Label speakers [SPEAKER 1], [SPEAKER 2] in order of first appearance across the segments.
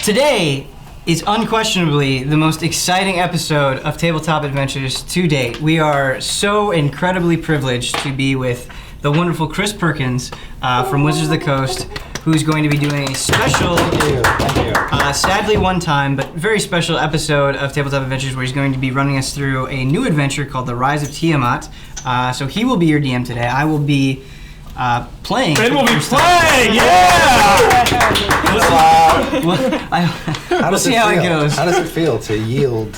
[SPEAKER 1] Today is unquestionably the most exciting episode of Tabletop Adventures to date. We are so incredibly privileged to be with the wonderful Chris Perkins from Wizards of the Coast, who's going to be doing a special, sadly one time, but very special episode of Tabletop Adventures where he's going to be running us through a new adventure called The Rise of Tiamat. So he will be your DM today. I will be playing.
[SPEAKER 2] Ben will be playing, yeah!
[SPEAKER 1] We'll see how it goes.
[SPEAKER 3] How does it feel to yield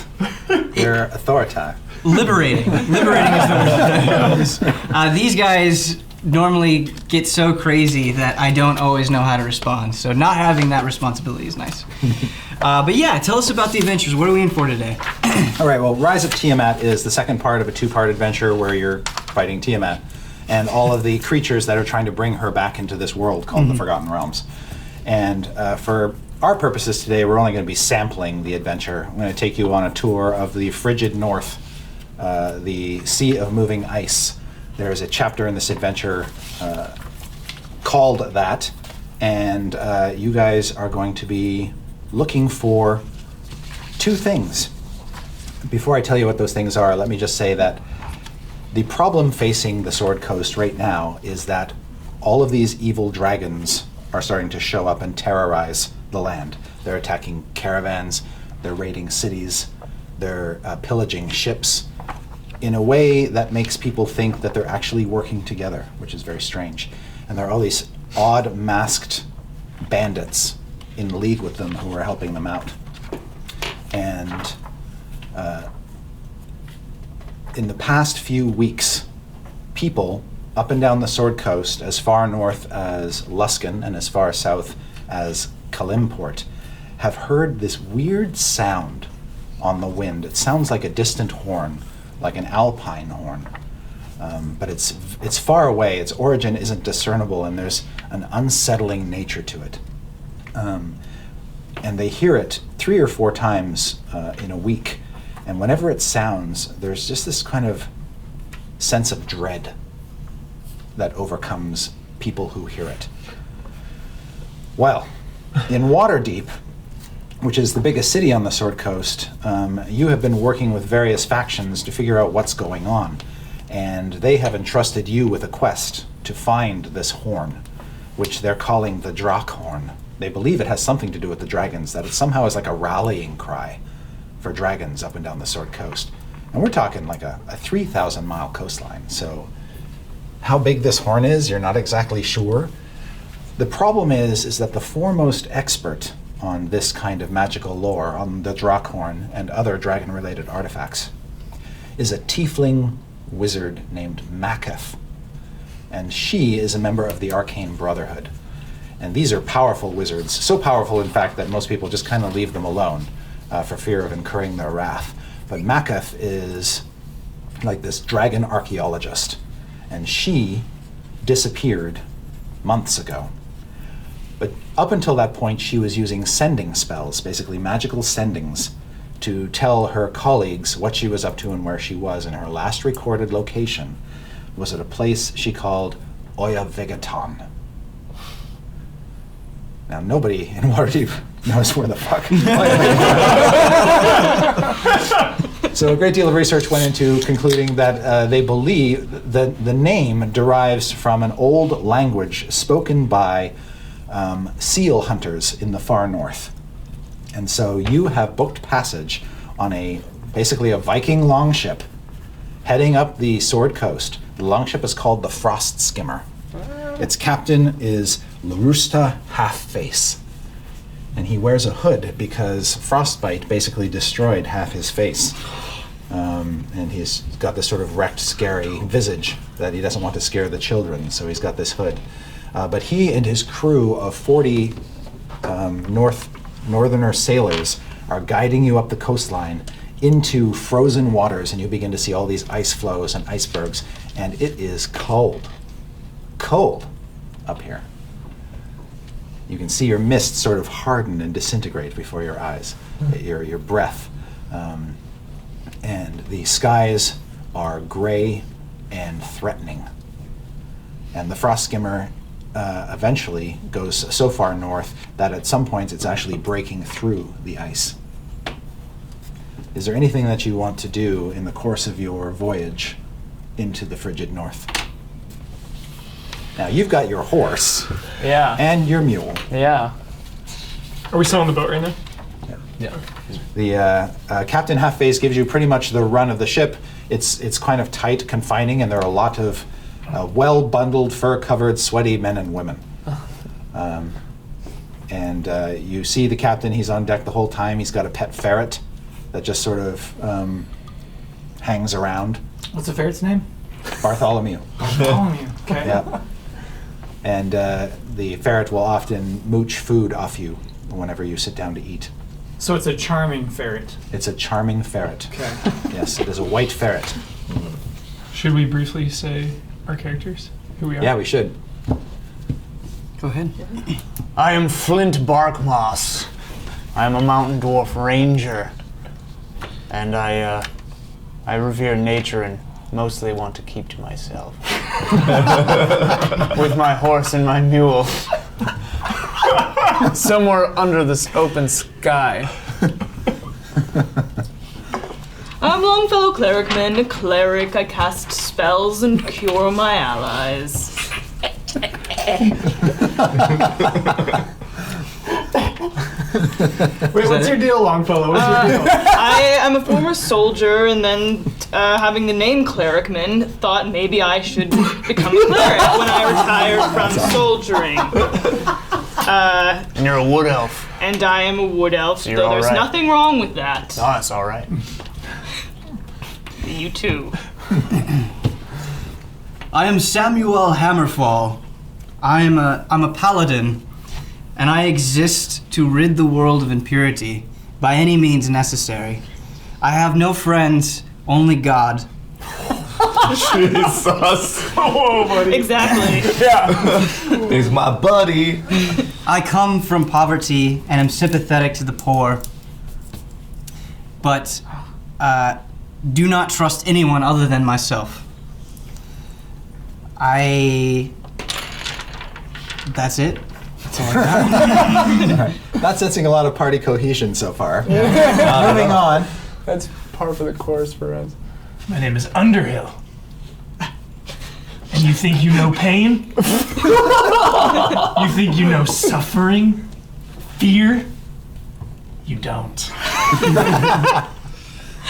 [SPEAKER 3] your authority?
[SPEAKER 1] Liberating. Liberating is the word. These guys normally get so crazy that I don't always know how to respond. So not having that responsibility is nice. But yeah, tell us about the adventures. What are we in for today?
[SPEAKER 3] All right, well, Rise of Tiamat is the second part of a two-part adventure where you're fighting Tiamat and all of the creatures that are trying to bring her back into this world called the Forgotten Realms. And for our purposes today, we're only going to be sampling the adventure. I'm going to take you on a tour of the frigid north, the Sea of Moving Ice. There is a chapter in this adventure called that, and you guys are going to be looking for two things. Before I tell you what those things are, let me just say that the problem facing the Sword Coast right now is that all of these evil dragons are starting to show up and terrorize the land. They're attacking caravans, they're raiding cities, they're pillaging ships in a way that makes people think that they're actually working together, which is very strange. And there are all these odd masked bandits in league with them who are helping them out. And in the past few weeks, people up and down the Sword Coast, as far north as Luskan and as far south as Kalimport, have heard this weird sound on the wind. It sounds like a distant horn, like an alpine horn, but it's far away. Its origin isn't discernible, and there's an unsettling nature to it. And they hear it 3 or 4 times in a week, and whenever it sounds, there's just this kind of sense of dread that overcomes people who hear it. Well, in Waterdeep, which is the biggest city on the Sword Coast, you have been working with various factions to figure out what's going on, and they have entrusted you with a quest to find this horn, which they're calling the Drak Horn. They believe it has something to do with the dragons, that it somehow is like a rallying cry for dragons up and down the Sword Coast. And we're talking like a 3,000-mile coastline, so how big this horn is, you're not exactly sure. The problem is that the foremost expert on this kind of magical lore, on the Drakhorn and other dragon-related artifacts, is a tiefling wizard named Maketh. And she is a member of the Arcane Brotherhood. And these are powerful wizards, so powerful, in fact, that most people just kind of leave them alone for fear of incurring their wrath. But Maketh is like this dragon archaeologist, and she disappeared months ago. But up until that point, she was using sending spells, basically magical sendings, to tell her colleagues what she was up to and where she was. And her last recorded location was at a place she called Oya Vegaton. Now, nobody in Waterdeep knows where the fuck Oya Vegaton. So a great deal of research went into concluding that they believe that the name derives from an old language spoken by seal hunters in the far north. And so you have booked passage on basically a Viking longship heading up the Sword Coast. The longship is called the Frost Skimmer. Its captain is Larusta Halfface, and he wears a hood because frostbite basically destroyed half his face. And he's got this sort of wrecked, scary visage that he doesn't want to scare the children, so he's got this hood. But he and his crew of 40 northerner sailors are guiding you up the coastline into frozen waters, and you begin to see all these ice floes and icebergs, and it is cold up here. You can see your mist sort of harden and disintegrate before your eyes, your breath. And the skies are gray and threatening. And the Frost Skimmer eventually goes so far north that at some points it's actually breaking through the ice. Is there anything that you want to do in the course of your voyage into the frigid north? Now, you've got your horse
[SPEAKER 4] Yeah.
[SPEAKER 3] and your mule.
[SPEAKER 4] Yeah.
[SPEAKER 2] Are we still on the boat right now?
[SPEAKER 3] Yeah. The Captain Half-Face gives you pretty much the run of the ship. It's kind of tight, confining, and there are a lot of well-bundled, fur-covered, sweaty men and women. And you see the captain, he's on deck the whole time. He's got a pet ferret that just sort of hangs around.
[SPEAKER 5] What's the ferret's name?
[SPEAKER 3] Bartholomew.
[SPEAKER 5] Bartholomew. Okay.
[SPEAKER 3] Yeah. And the ferret will often mooch food off you whenever you sit down to eat.
[SPEAKER 5] So it's a charming ferret.
[SPEAKER 3] It's a charming ferret.
[SPEAKER 5] Okay.
[SPEAKER 3] Yes, it is a white ferret.
[SPEAKER 2] Should we briefly say our characters? Who we are?
[SPEAKER 3] Yeah, we should.
[SPEAKER 1] Go ahead.
[SPEAKER 4] I am Flint Barkmoss. I am a mountain dwarf ranger. And I revere nature and mostly want to keep to myself. With my horse and my mule. Somewhere under this open sky.
[SPEAKER 6] I'm Longfellow Clericman, a cleric. I cast spells and cure my allies.
[SPEAKER 5] Wait, what's your deal, Longfellow? What's your deal?
[SPEAKER 6] I am a former soldier, and then having the name Clericman, thought maybe I should become a cleric when I retired from soldiering.
[SPEAKER 4] And you're a wood elf.
[SPEAKER 6] And I am a wood elf,
[SPEAKER 4] So you're
[SPEAKER 6] though
[SPEAKER 4] all
[SPEAKER 6] there's
[SPEAKER 4] right.
[SPEAKER 6] nothing wrong with that.
[SPEAKER 4] Oh, that's all right.
[SPEAKER 6] You too.
[SPEAKER 1] I am Samuel Hammerfall. I'm a paladin, and I exist to rid the world of impurity by any means necessary. I have no friends, only God.
[SPEAKER 2] Jesus. Whoa, buddy.
[SPEAKER 6] Exactly.
[SPEAKER 7] He's my buddy.
[SPEAKER 1] I come from poverty and am sympathetic to the poor, but do not trust anyone other than myself. That's it. That's all I got.
[SPEAKER 3] Not sensing a lot of party cohesion so far. Moving on.
[SPEAKER 4] That's par for the course for us.
[SPEAKER 2] My name is Underhill. And you think you know pain? You think you know suffering? Fear? You don't.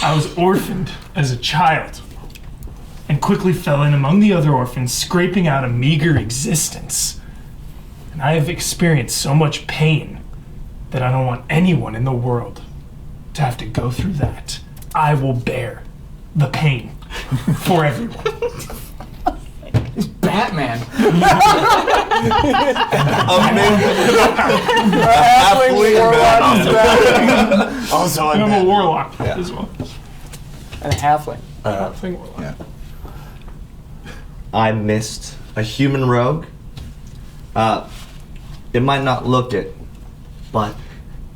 [SPEAKER 2] I was orphaned as a child and quickly fell in among the other orphans, scraping out a meager existence. And I have experienced so much pain that I don't want anyone in the world to have to go through that. I will bear the pain for everyone.
[SPEAKER 5] Batman.
[SPEAKER 4] Also,
[SPEAKER 2] I'm a
[SPEAKER 4] I'm
[SPEAKER 2] warlock as well.
[SPEAKER 4] a halfling.
[SPEAKER 2] Halfling warlock.
[SPEAKER 3] Yeah.
[SPEAKER 7] I missed a human rogue. It might not look it, but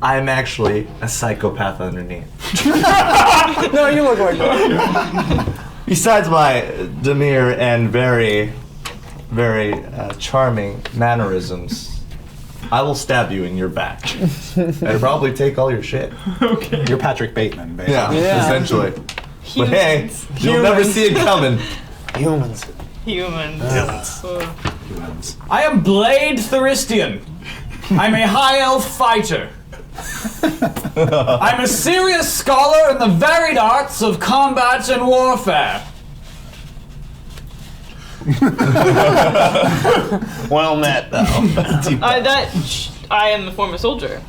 [SPEAKER 7] I'm actually a psychopath underneath.
[SPEAKER 4] No, you look like that.
[SPEAKER 7] Besides my demure and very, very charming mannerisms, I will stab you in your back and probably take all your shit.
[SPEAKER 2] Okay.
[SPEAKER 3] You're Patrick Bateman, basically.
[SPEAKER 4] Yeah.
[SPEAKER 7] Essentially. But hey, you'll never see it coming.
[SPEAKER 4] Humans.
[SPEAKER 6] Humans.
[SPEAKER 3] Humans.
[SPEAKER 5] I am Blade Theristian. I'm a high elf fighter. I'm a serious scholar in the varied arts of combat and warfare.
[SPEAKER 4] Well met, though.
[SPEAKER 6] I am a former soldier.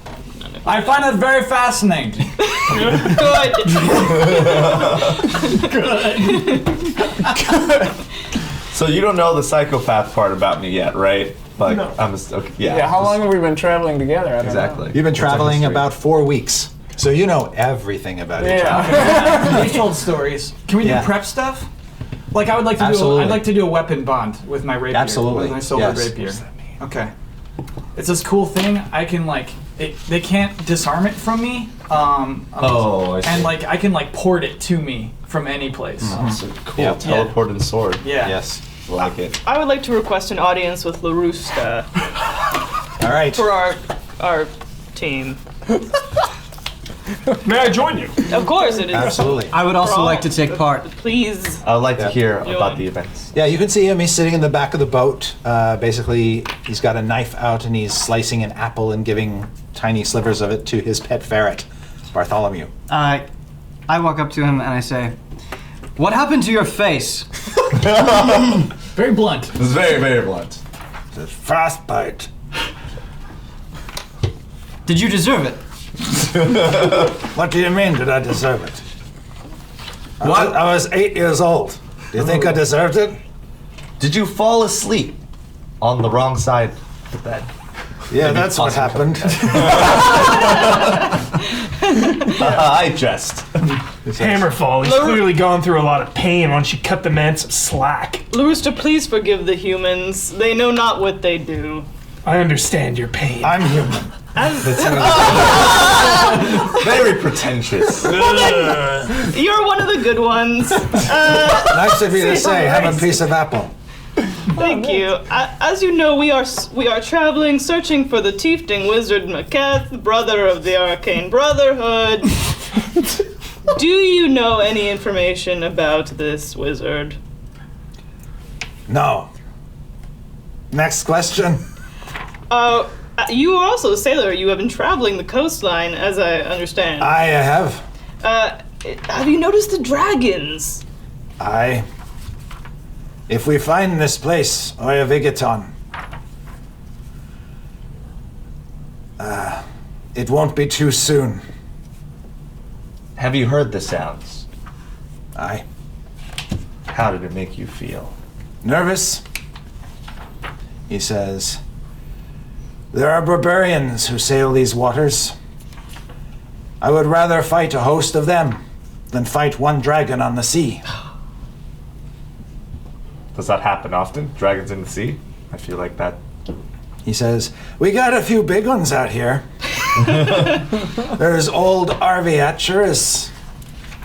[SPEAKER 5] I find that very fascinating.
[SPEAKER 6] Good.
[SPEAKER 7] So you don't know the psychopath part about me yet, right? Like,
[SPEAKER 2] No.
[SPEAKER 7] I'm a, okay, yeah.
[SPEAKER 4] Yeah, how long have we been traveling together? I don't
[SPEAKER 7] Exactly.
[SPEAKER 3] You've been
[SPEAKER 7] What's our
[SPEAKER 3] traveling
[SPEAKER 7] history?
[SPEAKER 3] about 4 weeks, so you know everything about
[SPEAKER 4] know.
[SPEAKER 3] each other.
[SPEAKER 4] Yeah.
[SPEAKER 5] We told stories. Can we do
[SPEAKER 3] Yeah.
[SPEAKER 5] prep stuff? Like I would like to
[SPEAKER 3] Absolutely.
[SPEAKER 5] I'd like to do a weapon bond with my rapier.
[SPEAKER 3] Absolutely.
[SPEAKER 5] With my silver
[SPEAKER 3] Yes.
[SPEAKER 5] rapier. Okay. It's this cool thing. I can like they can't disarm it from me.
[SPEAKER 7] Oh, I see.
[SPEAKER 5] And I can port it to me from any place.
[SPEAKER 7] That's a cool
[SPEAKER 3] Yeah.
[SPEAKER 7] teleporting sword.
[SPEAKER 5] Yeah.
[SPEAKER 3] Yes.
[SPEAKER 7] Like it.
[SPEAKER 6] I would like to request an audience with LaRusta
[SPEAKER 3] All right.
[SPEAKER 6] for our team.
[SPEAKER 2] May I join you?
[SPEAKER 6] Of course it is.
[SPEAKER 3] Absolutely.
[SPEAKER 1] I would also like to take part.
[SPEAKER 6] Please.
[SPEAKER 7] I would like to hear
[SPEAKER 6] Join.
[SPEAKER 7] about the events.
[SPEAKER 3] Yeah, you can see him. He's sitting in the back of the boat. Basically, he's got a knife out and he's slicing an apple and giving tiny slivers of it to his pet ferret, Bartholomew.
[SPEAKER 1] I walk up to him and I say, "What happened to your face?"
[SPEAKER 5] Very blunt.
[SPEAKER 7] It's very, very blunt.
[SPEAKER 3] It's frostbite.
[SPEAKER 1] Did you deserve it?
[SPEAKER 3] What do you mean, did I deserve it?
[SPEAKER 1] What?
[SPEAKER 3] I was 8 years old. Do you think I deserved it?
[SPEAKER 7] Did you fall asleep on the wrong side of the bed?
[SPEAKER 3] Yeah, that's what happened.
[SPEAKER 7] I jest.
[SPEAKER 2] Hammerfall, he's clearly gone through a lot of pain. Why don't you cut the man some slack?
[SPEAKER 6] LaRusta, please forgive the humans. They know not what they do.
[SPEAKER 2] I understand your pain.
[SPEAKER 3] I'm human.
[SPEAKER 7] Very pretentious.
[SPEAKER 6] You're one of the good ones.
[SPEAKER 3] Nice of you to say. Have a piece of apple.
[SPEAKER 6] Thank you. As you know, we are traveling, searching for the tiefling wizard Maketh, brother of the Arcane Brotherhood. Do you know any information about this wizard?
[SPEAKER 3] No. Next question.
[SPEAKER 6] You are also a sailor. You have been traveling the coastline, as I understand.
[SPEAKER 3] I have.
[SPEAKER 6] Have you noticed the dragons?
[SPEAKER 3] If we find this place, Oya Vigaton, it won't be too soon.
[SPEAKER 7] Have you heard the sounds?
[SPEAKER 3] Aye.
[SPEAKER 7] How did it make you feel?
[SPEAKER 3] Nervous? He says, there are barbarians who sail these waters. I would rather fight a host of them than fight one dragon on the sea.
[SPEAKER 7] Does that happen often? Dragons in the sea? I feel like that.
[SPEAKER 3] He says, we got a few big ones out here. There's old Arvi Atcheris.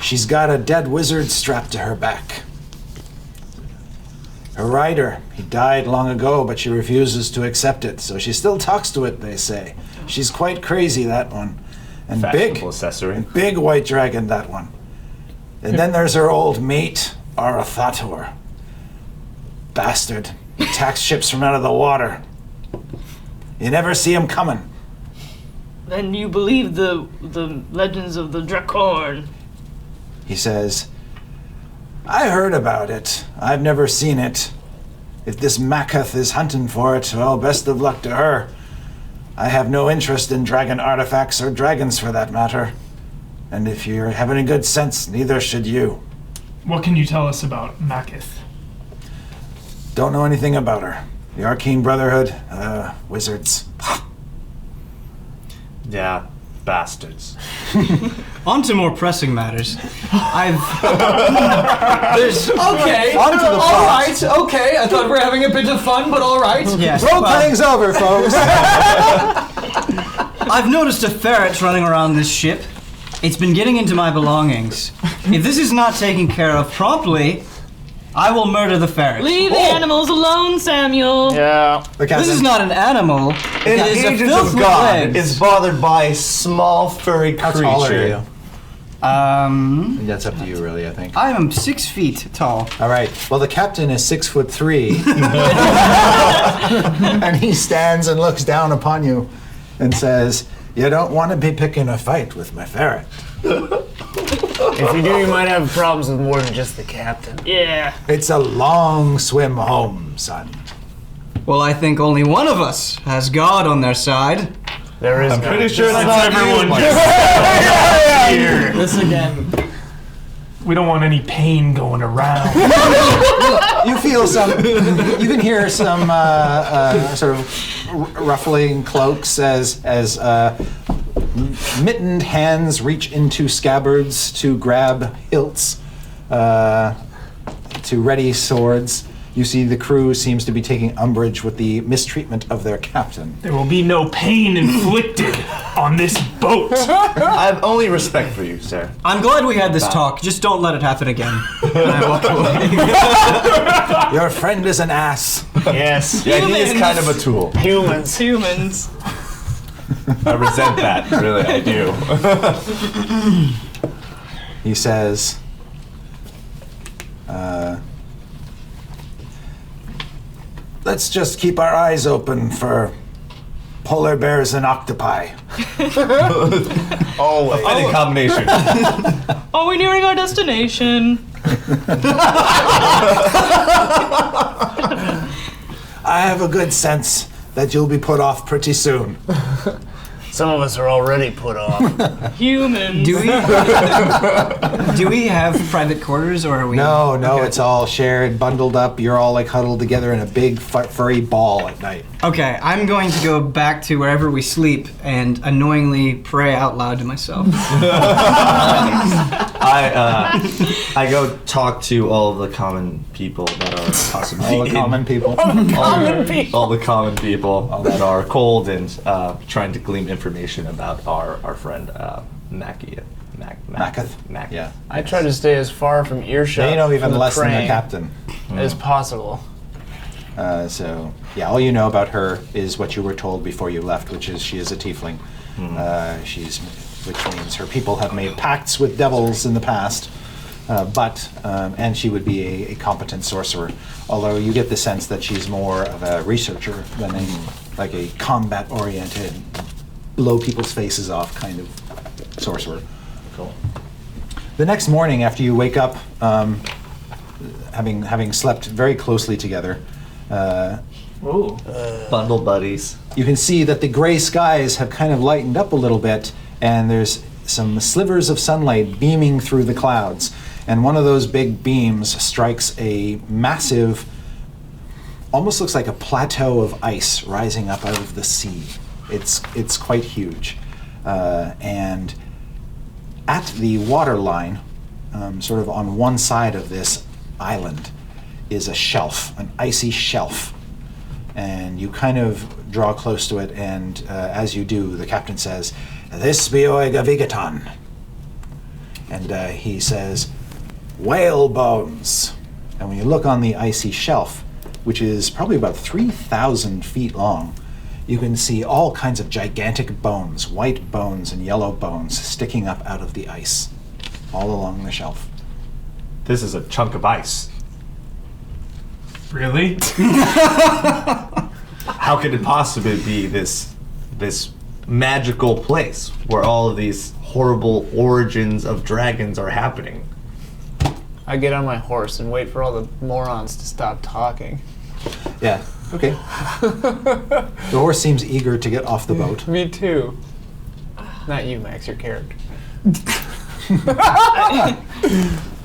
[SPEAKER 3] She's got a dead wizard strapped to her back. Her rider, he died long ago, but she refuses to accept it, so she still talks to it, they say. She's quite crazy, that one. And
[SPEAKER 7] Fashionable accessory.
[SPEAKER 3] big white dragon, that one. And then there's her old mate, Arathator. Bastard. He attacks ships from out of the water. You never see him coming.
[SPEAKER 6] Then you believe the legends of the Dracorn.
[SPEAKER 3] He says, I heard about it. I've never seen it. If this Maketh is hunting for it, well, best of luck to her. I have no interest in dragon artifacts or dragons for that matter. And if you have any good sense, neither should you.
[SPEAKER 2] What can you tell us about Maketh?
[SPEAKER 3] Don't know anything about her. The Arcane Brotherhood, wizards.
[SPEAKER 7] Yeah, bastards.
[SPEAKER 1] On to more pressing matters.
[SPEAKER 5] Okay.
[SPEAKER 3] On to the
[SPEAKER 5] All
[SPEAKER 3] plot.
[SPEAKER 5] right. Okay. I thought we were having a bit of fun, but all right.
[SPEAKER 1] Yes.
[SPEAKER 3] Role
[SPEAKER 1] well,
[SPEAKER 3] playing's over, folks.
[SPEAKER 1] I've noticed a ferret running around this ship. It's been getting into my belongings. If this is not taken care of promptly, I will murder the ferret.
[SPEAKER 6] Leave the animals alone, Samuel.
[SPEAKER 4] Yeah.
[SPEAKER 3] The
[SPEAKER 1] This is
[SPEAKER 3] captain.
[SPEAKER 1] not an animal.
[SPEAKER 7] An
[SPEAKER 1] It is a
[SPEAKER 7] agent
[SPEAKER 1] filth
[SPEAKER 7] of
[SPEAKER 1] with
[SPEAKER 7] God
[SPEAKER 1] legs.
[SPEAKER 7] is bothered by a small furry
[SPEAKER 3] How
[SPEAKER 7] creature.
[SPEAKER 3] tall are you?
[SPEAKER 1] That's
[SPEAKER 3] up to you, really, I think.
[SPEAKER 1] I am 6 feet tall.
[SPEAKER 3] All right. Well, the captain is 6'3", and he stands and looks down upon you, and says, "You don't want to be picking a fight with my ferret."
[SPEAKER 4] If you do, you might have problems with more than just the captain.
[SPEAKER 6] Yeah.
[SPEAKER 3] It's a long swim home, son.
[SPEAKER 1] Well, I think only one of us has God on their side.
[SPEAKER 4] There is
[SPEAKER 7] I'm pretty sure
[SPEAKER 2] That's
[SPEAKER 7] that's not
[SPEAKER 2] everyone.
[SPEAKER 7] everyone.
[SPEAKER 5] This again.
[SPEAKER 2] We don't want any pain going around.
[SPEAKER 3] You feel some. You can hear some sort of ruffling cloaks as mittened hands reach into scabbards to grab hilts, to ready swords. You see the crew seems to be taking umbrage with the mistreatment of their captain.
[SPEAKER 2] There will be no pain inflicted. on this boat.
[SPEAKER 7] I have only respect for you, sir.
[SPEAKER 1] I'm glad we had this talk. Just don't let it happen again. And I walk away.
[SPEAKER 3] Your friend is an ass.
[SPEAKER 4] Yes.
[SPEAKER 7] Yeah, he is kind of a tool.
[SPEAKER 4] Humans.
[SPEAKER 6] Humans.
[SPEAKER 7] I resent that. Really, I do.
[SPEAKER 3] He says, let's just keep our eyes open for polar bears and octopi.
[SPEAKER 4] Always.
[SPEAKER 7] Any combination.
[SPEAKER 6] Are we nearing our destination?
[SPEAKER 3] I have a good sense that you'll be put off pretty soon.
[SPEAKER 4] Some of us are already put off.
[SPEAKER 6] Humans.
[SPEAKER 1] Do we have private quarters, or are we?
[SPEAKER 3] No,
[SPEAKER 1] Okay.
[SPEAKER 3] it's all shared, bundled up. You're all like huddled together in a big furry ball at night.
[SPEAKER 1] Okay, I'm going to go back to wherever we sleep and annoyingly pray out loud to myself.
[SPEAKER 7] I go talk to all the common people that are possibly
[SPEAKER 3] All the common people.
[SPEAKER 7] all the common people that are cold and trying to glean information about our friend Makath.
[SPEAKER 3] Yeah.
[SPEAKER 4] I try to stay as far from earshot
[SPEAKER 3] They know even
[SPEAKER 4] from the
[SPEAKER 3] less than the
[SPEAKER 4] praying
[SPEAKER 3] captain.
[SPEAKER 4] as possible.
[SPEAKER 3] So, yeah, all you know about her is what you were told before you left, which is she is a tiefling. Which means her people have made pacts with devils in the past, and she would be a competent sorcerer. Although you get the sense that she's more of a researcher than a combat-oriented, blow people's faces off kind of sorcerer.
[SPEAKER 7] Cool.
[SPEAKER 3] The next morning, after you wake up, having slept very closely together,
[SPEAKER 5] Ooh.
[SPEAKER 7] Bundle buddies.
[SPEAKER 3] you can see that the gray skies have kind of lightened up a little bit, and there's some slivers of sunlight beaming through the clouds. And one of those big beams strikes a massive, almost looks like a plateau of ice rising up out of the sea. It's quite huge. And at the water line, sort of on one side of this island, is a shelf, an icy shelf. And you kind of draw close to it, and as you do, the captain says, "This be Oiga Vigaton." And he says, "Whale bones." And when you look on the icy shelf, which is probably about 3,000 feet long, you can see all kinds of gigantic bones, white bones and yellow bones, sticking up out of the ice, all along the shelf.
[SPEAKER 7] This is a chunk of ice.
[SPEAKER 2] Really?
[SPEAKER 7] How could it possibly be this magical place where all of these horrible origins of dragons are happening?
[SPEAKER 4] I get on my horse and wait for all the morons to stop talking.
[SPEAKER 3] Yeah, okay. The horse seems eager to get off the boat.
[SPEAKER 4] Me too. Not you, Max, your character.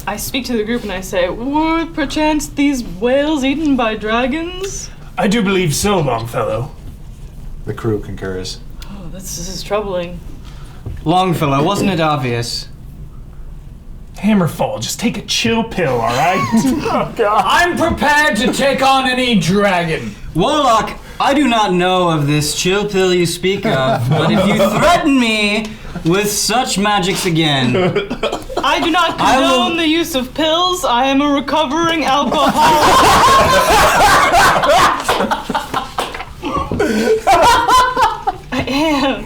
[SPEAKER 6] I speak to the group and I say, were perchance these whales eaten by dragons?
[SPEAKER 2] I do believe so, Longfellow.
[SPEAKER 3] The crew concurs.
[SPEAKER 6] Oh, this is troubling.
[SPEAKER 1] Longfellow, wasn't it obvious?
[SPEAKER 2] Hammerfall, just take a chill pill, all right? Oh, God.
[SPEAKER 5] I'm prepared to take on any dragon.
[SPEAKER 1] Warlock, I do not know of this chill pill you speak of, but if you threaten me with such magics again,
[SPEAKER 6] I do not
[SPEAKER 1] I will-
[SPEAKER 6] condone the use of pills. I am a recovering alcoholic. I am.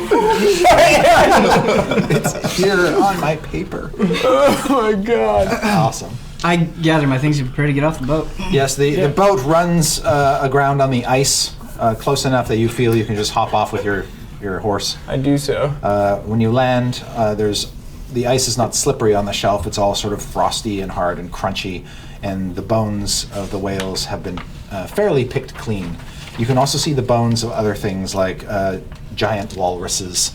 [SPEAKER 3] It's here on my paper.
[SPEAKER 4] Oh my God.
[SPEAKER 3] Awesome.
[SPEAKER 1] I gather my things are prepared to get off the boat.
[SPEAKER 3] Yes, the boat runs aground on the ice, close enough that you feel you can just hop off with your horse.
[SPEAKER 4] I do so.
[SPEAKER 3] When you land, the ice is not slippery on the shelf. It's all sort of frosty and hard and crunchy, and the bones of the whales have been fairly picked clean. You can also see the bones of other things like giant walruses,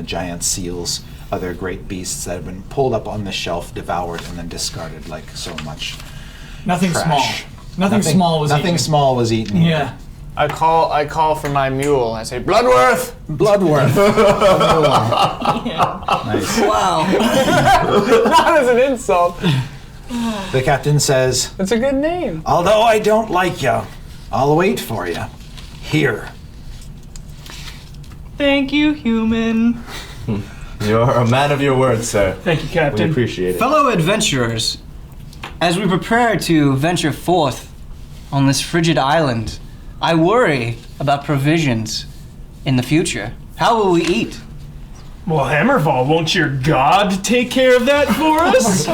[SPEAKER 3] giant seals, other great beasts that have been pulled up on the shelf, devoured, and then discarded like so much
[SPEAKER 5] Nothing
[SPEAKER 3] trash.
[SPEAKER 5] small. Nothing small was
[SPEAKER 3] Nothing
[SPEAKER 5] eaten.
[SPEAKER 3] small was eaten here.
[SPEAKER 5] Yeah.
[SPEAKER 4] I call for my mule. I say, Bloodworth!
[SPEAKER 3] Bloodworth.
[SPEAKER 6] Yeah.
[SPEAKER 3] Nice.
[SPEAKER 1] Wow.
[SPEAKER 4] Not as an insult.
[SPEAKER 3] The captain says,
[SPEAKER 4] It's a good name.
[SPEAKER 3] "Although I don't like you, I'll wait for you. Here."
[SPEAKER 6] Thank you, human.
[SPEAKER 7] You're a man of your word, sir.
[SPEAKER 2] Thank you,
[SPEAKER 7] We
[SPEAKER 2] Captain.
[SPEAKER 7] appreciate it.
[SPEAKER 1] Fellow adventurers, as we prepare to venture forth on this frigid island, I worry about provisions in the future. How will we eat?
[SPEAKER 2] Well, Hammerfall, won't your god take care of that for us?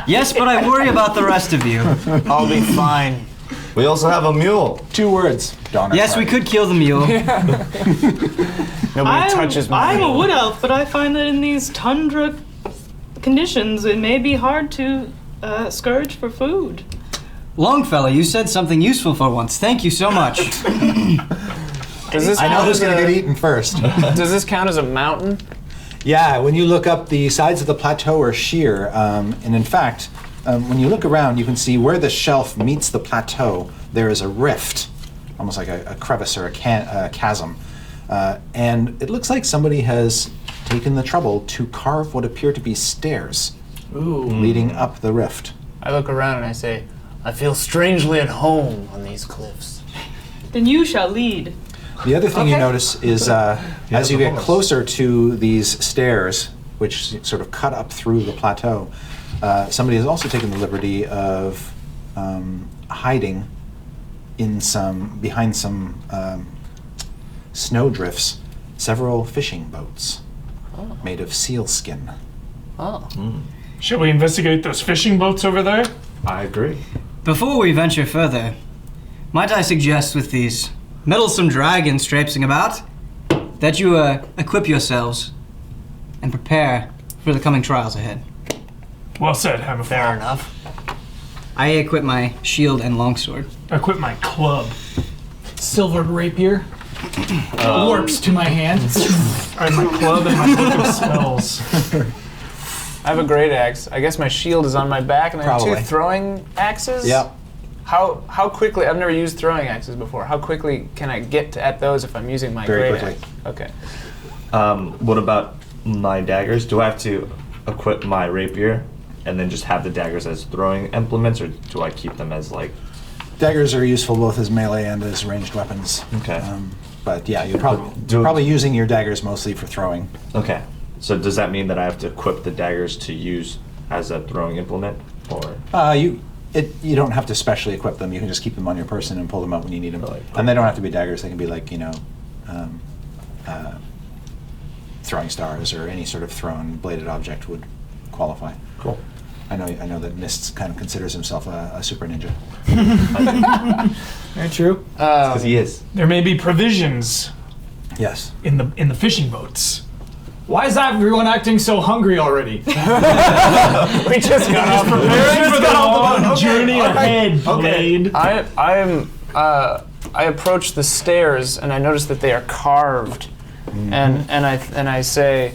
[SPEAKER 1] Yes, but I worry about the rest of you.
[SPEAKER 4] I'll be fine.
[SPEAKER 7] We also have a mule.
[SPEAKER 3] 2 words. Donner
[SPEAKER 1] Yes, we
[SPEAKER 3] party.
[SPEAKER 1] could kill the mule.
[SPEAKER 4] Nobody touches my
[SPEAKER 6] I'm a
[SPEAKER 4] meat.
[SPEAKER 6] wood elf, but I find that in these tundra conditions, it may be hard to scourge for food.
[SPEAKER 1] Longfellow, you said something useful for once. Thank you so much.
[SPEAKER 4] Does this
[SPEAKER 3] I know
[SPEAKER 4] count
[SPEAKER 3] who's
[SPEAKER 4] as
[SPEAKER 3] going to
[SPEAKER 4] a-
[SPEAKER 3] get eaten first.
[SPEAKER 4] Does this count as a mountain?
[SPEAKER 3] Yeah, when you look up, the sides of the plateau are sheer, and in fact, when you look around, you can see where the shelf meets the plateau, there is a rift, almost like a crevice or a chasm. And it looks like somebody has taken the trouble to carve what appear to be stairs leading up the rift.
[SPEAKER 4] I look around and I say, I feel strangely at home on these cliffs.
[SPEAKER 6] Then you shall lead.
[SPEAKER 3] The other thing you notice is as you
[SPEAKER 7] the
[SPEAKER 3] get
[SPEAKER 7] bonus.
[SPEAKER 3] closer to these stairs, which sort of cut up through the plateau, somebody has also taken the liberty of hiding in behind some snowdrifts, several fishing boats made of seal skin.
[SPEAKER 4] Oh.
[SPEAKER 2] Shall we investigate those fishing boats over there?
[SPEAKER 7] I agree.
[SPEAKER 1] Before we venture further, might I suggest with these meddlesome dragons traipsing about that you equip yourselves and prepare for the coming trials ahead.
[SPEAKER 2] Well said, Hammerfall.
[SPEAKER 4] Fair enough.
[SPEAKER 1] I equip my shield and longsword.
[SPEAKER 2] I quit my club.
[SPEAKER 5] Silvered rapier warps to my hand.
[SPEAKER 2] I have my club and my book of spells.
[SPEAKER 4] I have a great axe. I guess my shield is on my back, and I have
[SPEAKER 3] Probably.
[SPEAKER 4] 2 throwing axes.
[SPEAKER 3] Yep.
[SPEAKER 4] How quickly? I've never used throwing axes before. How quickly can I get at those if I'm using my
[SPEAKER 3] Very
[SPEAKER 4] great
[SPEAKER 3] quickly.
[SPEAKER 4] axe? Okay.
[SPEAKER 7] What about my daggers? Do I have to equip my rapier and then just have the daggers as throwing implements, or do I keep them as like?
[SPEAKER 3] Daggers are useful both as melee and as ranged weapons.
[SPEAKER 7] Okay.
[SPEAKER 3] But yeah, you're probably using your daggers mostly for throwing.
[SPEAKER 7] Okay. So does that mean that I have to equip the daggers to use as a throwing implement, or?
[SPEAKER 3] You don't have to specially equip them. You can just keep them on your person and pull them out when you need them.
[SPEAKER 7] Really?
[SPEAKER 3] And they don't have to be daggers. They can be like, throwing stars or any sort of thrown bladed object would qualify.
[SPEAKER 7] Cool.
[SPEAKER 3] I know that Mist kind of considers himself a super ninja.
[SPEAKER 5] Very true.
[SPEAKER 7] Because he is.
[SPEAKER 2] There may be provisions
[SPEAKER 3] Yes.
[SPEAKER 2] in the fishing boats.
[SPEAKER 5] Why is everyone acting so hungry already?
[SPEAKER 4] We just got off the
[SPEAKER 2] Preparing for the long
[SPEAKER 5] Okay,
[SPEAKER 2] journey
[SPEAKER 5] okay,
[SPEAKER 2] ahead, Blade.
[SPEAKER 4] I approach the stairs and I notice that they are carved, and I say,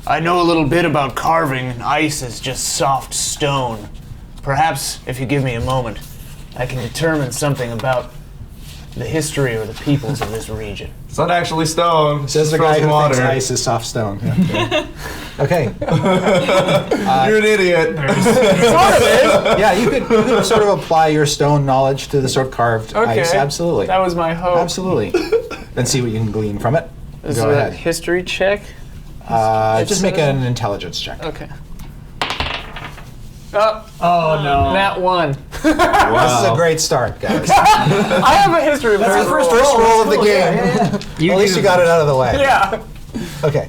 [SPEAKER 4] I know a little bit about carving, and ice is just soft stone. Perhaps if you give me a moment, I can determine something about the history or the peoples of this region.
[SPEAKER 7] It's not actually stone.
[SPEAKER 3] Says the
[SPEAKER 7] it's
[SPEAKER 3] guy who
[SPEAKER 7] frozen
[SPEAKER 3] thinks
[SPEAKER 7] water.
[SPEAKER 3] ice is soft stone. Yeah. Okay.
[SPEAKER 7] You're an idiot.
[SPEAKER 3] Yeah, you could sort of apply your stone knowledge to the sort of carved ice. Absolutely.
[SPEAKER 4] That was my hope.
[SPEAKER 3] Absolutely. Then see what you can glean from it.
[SPEAKER 4] Is
[SPEAKER 3] Go
[SPEAKER 4] it a
[SPEAKER 3] ahead.
[SPEAKER 4] history check?
[SPEAKER 3] Just make an intelligence check.
[SPEAKER 4] Okay. Oh,
[SPEAKER 5] Oh no.
[SPEAKER 4] that one.
[SPEAKER 3] This is a great start, guys.
[SPEAKER 4] I have a history of
[SPEAKER 3] That's the first roll of the game. At least you got it out of the way.
[SPEAKER 4] Yeah.
[SPEAKER 3] Okay.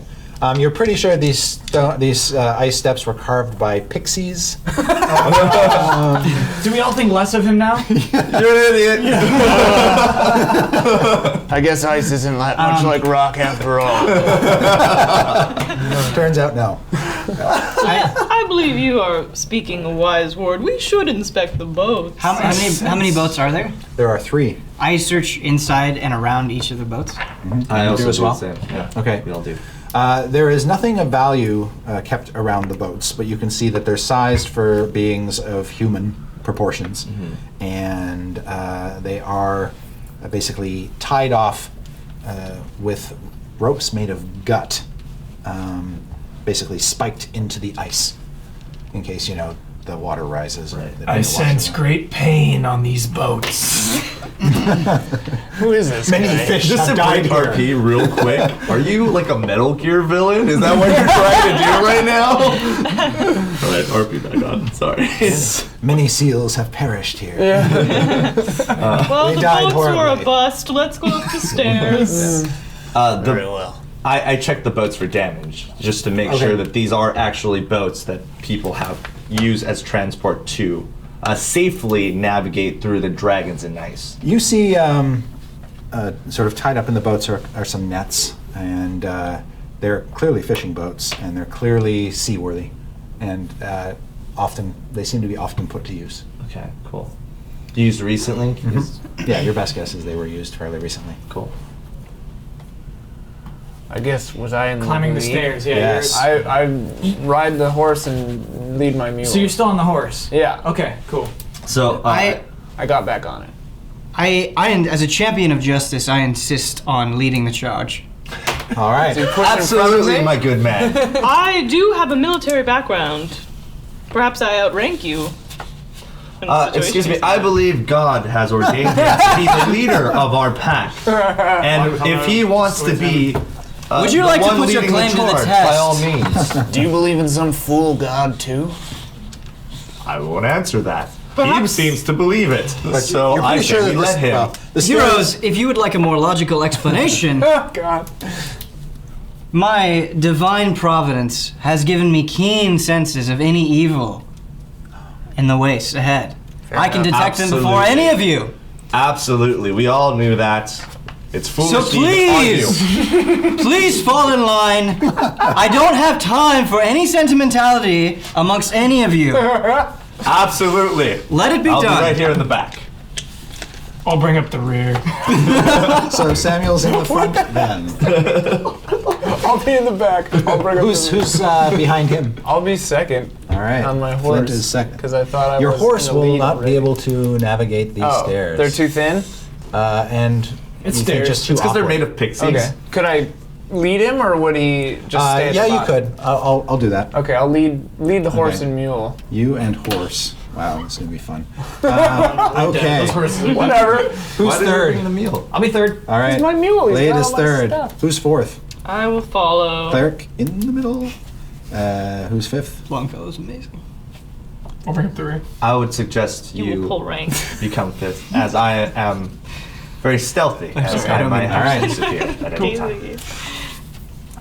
[SPEAKER 3] You're pretty sure these ice steps were carved by pixies.
[SPEAKER 5] Do we all think less of him now?
[SPEAKER 7] You're an idiot.
[SPEAKER 4] I guess ice isn't much like rock after all.
[SPEAKER 3] Turns out, no.
[SPEAKER 6] I believe you are speaking a wise word. We should inspect the boats.
[SPEAKER 1] How many boats are there?
[SPEAKER 3] There are 3.
[SPEAKER 1] I search inside and around each of the boats.
[SPEAKER 7] I
[SPEAKER 3] You
[SPEAKER 7] also
[SPEAKER 3] do as
[SPEAKER 7] do
[SPEAKER 3] well?
[SPEAKER 7] the same. Yeah.
[SPEAKER 3] Okay.
[SPEAKER 7] We all do.
[SPEAKER 3] There is nothing of value kept around the boats, but you can see that they're sized for beings of human proportions, and they are basically tied off with ropes made of gut, basically spiked into the ice, in case the water rises.
[SPEAKER 7] Right.
[SPEAKER 3] They don't
[SPEAKER 2] I
[SPEAKER 3] wash
[SPEAKER 2] sense
[SPEAKER 3] it.
[SPEAKER 2] great pain on these boats.
[SPEAKER 4] Who is this
[SPEAKER 3] Many
[SPEAKER 4] guy?
[SPEAKER 3] fish
[SPEAKER 7] Just
[SPEAKER 3] have
[SPEAKER 7] to
[SPEAKER 3] died
[SPEAKER 7] break
[SPEAKER 3] here.
[SPEAKER 7] RP real quick, are you like a Metal Gear villain? Is that what you're trying to do right now? Alright, RP back on. Sorry.
[SPEAKER 3] Many seals have perished here.
[SPEAKER 6] Well,
[SPEAKER 3] They
[SPEAKER 6] the
[SPEAKER 3] died
[SPEAKER 6] boats were
[SPEAKER 3] horribly.
[SPEAKER 6] a bust. Let's go up the stairs.
[SPEAKER 4] Very well.
[SPEAKER 7] I checked the boats for damage, just to make sure that these are actually boats that people have used as transport to safely navigate through the dragons and ice.
[SPEAKER 3] You see, sort of tied up in the boats are some nets, and they're clearly fishing boats, and they're clearly seaworthy, and they seem to be often put to use.
[SPEAKER 7] Okay, cool. Used recently?
[SPEAKER 3] Yeah, your best guess is they were used fairly recently.
[SPEAKER 7] Cool.
[SPEAKER 4] I guess, was I in
[SPEAKER 5] Climbing the
[SPEAKER 4] lead?
[SPEAKER 5] stairs, yeah.
[SPEAKER 3] Yes.
[SPEAKER 4] I ride the horse and lead my mule.
[SPEAKER 5] So you're still on the horse?
[SPEAKER 4] Yeah.
[SPEAKER 5] Okay, cool.
[SPEAKER 7] So,
[SPEAKER 4] I got back on it.
[SPEAKER 1] As a champion of justice, I insist on leading the charge.
[SPEAKER 3] All right.
[SPEAKER 7] absolutely, my good man.
[SPEAKER 6] I do have a military background. Perhaps I outrank you. in a
[SPEAKER 7] Excuse me,
[SPEAKER 6] situation.
[SPEAKER 7] I believe God has ordained him to be the leader of our pack. And if he wants to be
[SPEAKER 1] Would you
[SPEAKER 7] the
[SPEAKER 1] like to
[SPEAKER 7] one
[SPEAKER 1] put your
[SPEAKER 7] leading
[SPEAKER 1] claim to the
[SPEAKER 7] charge,
[SPEAKER 1] test?
[SPEAKER 7] by all means.
[SPEAKER 4] Do you believe in some fool god too?
[SPEAKER 7] I won't answer that. He
[SPEAKER 6] Perhaps-
[SPEAKER 7] seems to believe it. So
[SPEAKER 3] You're
[SPEAKER 7] I
[SPEAKER 3] pretty sure
[SPEAKER 7] say we
[SPEAKER 3] that
[SPEAKER 7] let him.
[SPEAKER 3] the stairs-
[SPEAKER 1] Heroes, if you would like a more logical explanation,
[SPEAKER 4] Oh god.
[SPEAKER 1] my divine providence has given me keen senses of any evil in the ways ahead. I can detect them before
[SPEAKER 7] Absolutely.
[SPEAKER 1] any of you.
[SPEAKER 7] Absolutely, we all knew that. It's foolish
[SPEAKER 1] So
[SPEAKER 7] to even
[SPEAKER 1] please,
[SPEAKER 7] argue.
[SPEAKER 1] please fall in line. I don't have time for any sentimentality amongst any of you.
[SPEAKER 7] Absolutely.
[SPEAKER 1] Let it be
[SPEAKER 7] I'll
[SPEAKER 1] done.
[SPEAKER 7] be right here in the back.
[SPEAKER 2] I'll bring up the rear.
[SPEAKER 3] So Samuel's in the front then.
[SPEAKER 4] I'll be in the back. I'll bring up
[SPEAKER 3] Who's behind him?
[SPEAKER 4] I'll be second
[SPEAKER 3] All right.
[SPEAKER 4] on my horse.
[SPEAKER 3] Flint is second.
[SPEAKER 4] Because I thought I
[SPEAKER 3] Your
[SPEAKER 4] was
[SPEAKER 3] horse
[SPEAKER 4] in the
[SPEAKER 3] will
[SPEAKER 4] lead
[SPEAKER 3] not
[SPEAKER 4] already.
[SPEAKER 3] be able to navigate these
[SPEAKER 4] Oh,
[SPEAKER 3] stairs.
[SPEAKER 4] they're too thin?
[SPEAKER 3] And
[SPEAKER 5] It's
[SPEAKER 3] you think
[SPEAKER 5] stairs.
[SPEAKER 3] just too
[SPEAKER 7] It's because they're
[SPEAKER 3] awkward.
[SPEAKER 7] made of pixies.
[SPEAKER 4] Okay. Could I lead him or would he just stay at
[SPEAKER 3] Yeah,
[SPEAKER 4] the
[SPEAKER 3] you
[SPEAKER 4] bottom?
[SPEAKER 3] could. I'll do that.
[SPEAKER 4] Okay, I'll lead the horse
[SPEAKER 3] Okay.
[SPEAKER 4] and mule.
[SPEAKER 3] You and horse. Wow, this is gonna be fun. Okay.
[SPEAKER 5] Those horses.
[SPEAKER 4] Whatever.
[SPEAKER 3] Who's
[SPEAKER 7] Why did you
[SPEAKER 3] third?
[SPEAKER 7] bring the meal?
[SPEAKER 5] I'll be third.
[SPEAKER 3] All right.
[SPEAKER 4] He's my mule. He's
[SPEAKER 3] Lade
[SPEAKER 4] got
[SPEAKER 3] is
[SPEAKER 4] all my
[SPEAKER 3] third.
[SPEAKER 4] stuff.
[SPEAKER 3] Who's fourth?
[SPEAKER 6] I will follow.
[SPEAKER 3] Cleric in the middle. Who's fifth?
[SPEAKER 1] Longfellow's amazing.
[SPEAKER 2] I'll bring up the rear.
[SPEAKER 7] I would suggest
[SPEAKER 6] You will pull rank.
[SPEAKER 7] become fifth, as I am very stealthy, as
[SPEAKER 1] sorry, I
[SPEAKER 7] I
[SPEAKER 1] don't
[SPEAKER 7] might
[SPEAKER 1] mean-
[SPEAKER 7] have
[SPEAKER 3] Alright.
[SPEAKER 7] to disappear at any time.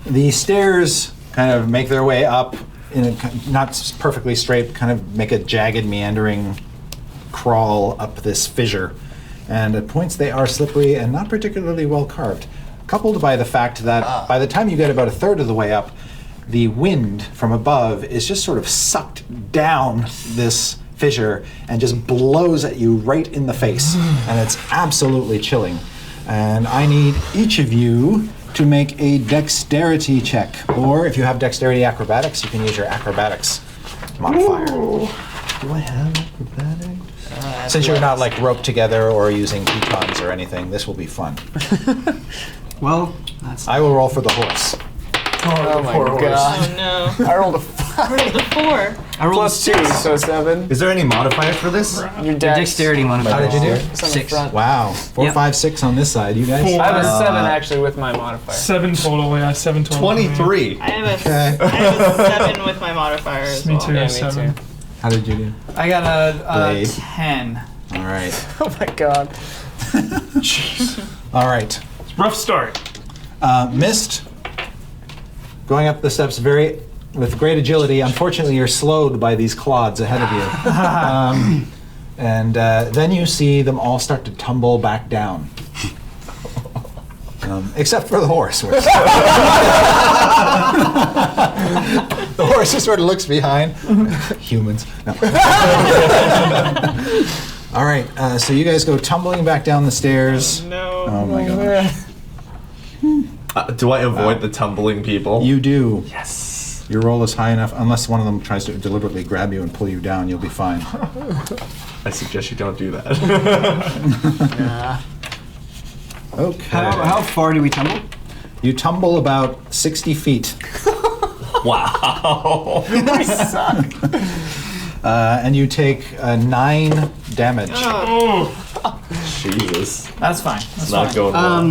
[SPEAKER 3] The stairs kind of make their way up in a not perfectly straight, kind of make a jagged, meandering crawl up this fissure. And at points they are slippery and not particularly well carved. Coupled by the fact that by the time you get about a third of the way up, the wind from above is just sort of sucked down this fissure and just blows at you right in the face. And it's absolutely chilling. And I need each of you to make a dexterity check. Or if you have dexterity acrobatics, you can use your acrobatics modifier.
[SPEAKER 7] Do I have acrobatics?
[SPEAKER 3] Since you're not like roped together or using pitons or anything, this will be fun.
[SPEAKER 1] Well, that's
[SPEAKER 3] I will roll for the horse.
[SPEAKER 4] Oh my
[SPEAKER 5] poor horse.
[SPEAKER 4] god.
[SPEAKER 6] Oh no.
[SPEAKER 4] I rolled a 5
[SPEAKER 6] The 4.
[SPEAKER 1] I rolled
[SPEAKER 4] plus 2, so 7.
[SPEAKER 7] Is there any modifier for this?
[SPEAKER 4] Your dex.
[SPEAKER 1] dexterity modifier.
[SPEAKER 3] How did you do?
[SPEAKER 4] It's on the
[SPEAKER 1] 6.
[SPEAKER 4] front.
[SPEAKER 3] Wow. 4,
[SPEAKER 1] Yep.
[SPEAKER 3] 5, 6 on this side. You guys?
[SPEAKER 2] Four.
[SPEAKER 4] I have a 7 actually with my modifier.
[SPEAKER 2] 7 total, yeah, 7 total.
[SPEAKER 7] 23.
[SPEAKER 6] I have a
[SPEAKER 3] Okay.
[SPEAKER 6] I have a 7 with my modifier as
[SPEAKER 2] Me
[SPEAKER 6] well.
[SPEAKER 2] too,
[SPEAKER 4] Yeah, me
[SPEAKER 2] 7.
[SPEAKER 4] too.
[SPEAKER 3] How did you do?
[SPEAKER 5] I got a
[SPEAKER 3] Blade.
[SPEAKER 5] 10.
[SPEAKER 3] All right.
[SPEAKER 4] Oh my god.
[SPEAKER 3] All right.
[SPEAKER 2] Rough start.
[SPEAKER 3] Mist. Going up the steps with great agility. Unfortunately, you're slowed by these clods ahead of you. And then you see them all start to tumble back down. Except for the horse. Which the horse just sort of looks behind. Humans. No. All right, so you guys go tumbling back down the stairs.
[SPEAKER 6] No.
[SPEAKER 3] Oh my gosh.
[SPEAKER 7] Do I avoid the tumbling people?
[SPEAKER 3] You do.
[SPEAKER 7] Yes.
[SPEAKER 3] Your roll is high enough, unless one of them tries to deliberately grab you and pull you down, you'll be fine.
[SPEAKER 7] I suggest you don't do that.
[SPEAKER 4] Nah.
[SPEAKER 3] Okay.
[SPEAKER 1] How far do we tumble?
[SPEAKER 3] You tumble about 60 feet,
[SPEAKER 7] Wow.
[SPEAKER 3] and you take 9 damage.
[SPEAKER 2] Oh,
[SPEAKER 7] Jesus.
[SPEAKER 5] That's fine. That's
[SPEAKER 7] It's not
[SPEAKER 5] fine.
[SPEAKER 7] going well.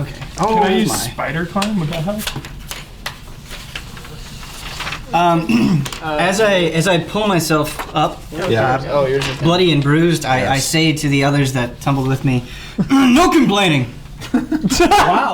[SPEAKER 1] Okay.
[SPEAKER 2] Can
[SPEAKER 1] Oh
[SPEAKER 2] I use
[SPEAKER 1] my.
[SPEAKER 2] spider climb? Would that help?
[SPEAKER 1] As I pull myself up,
[SPEAKER 3] Yeah.
[SPEAKER 4] Oh, you're just
[SPEAKER 1] bloody and bruised, I say to the others that tumbled with me, "No complaining."
[SPEAKER 5] Wow.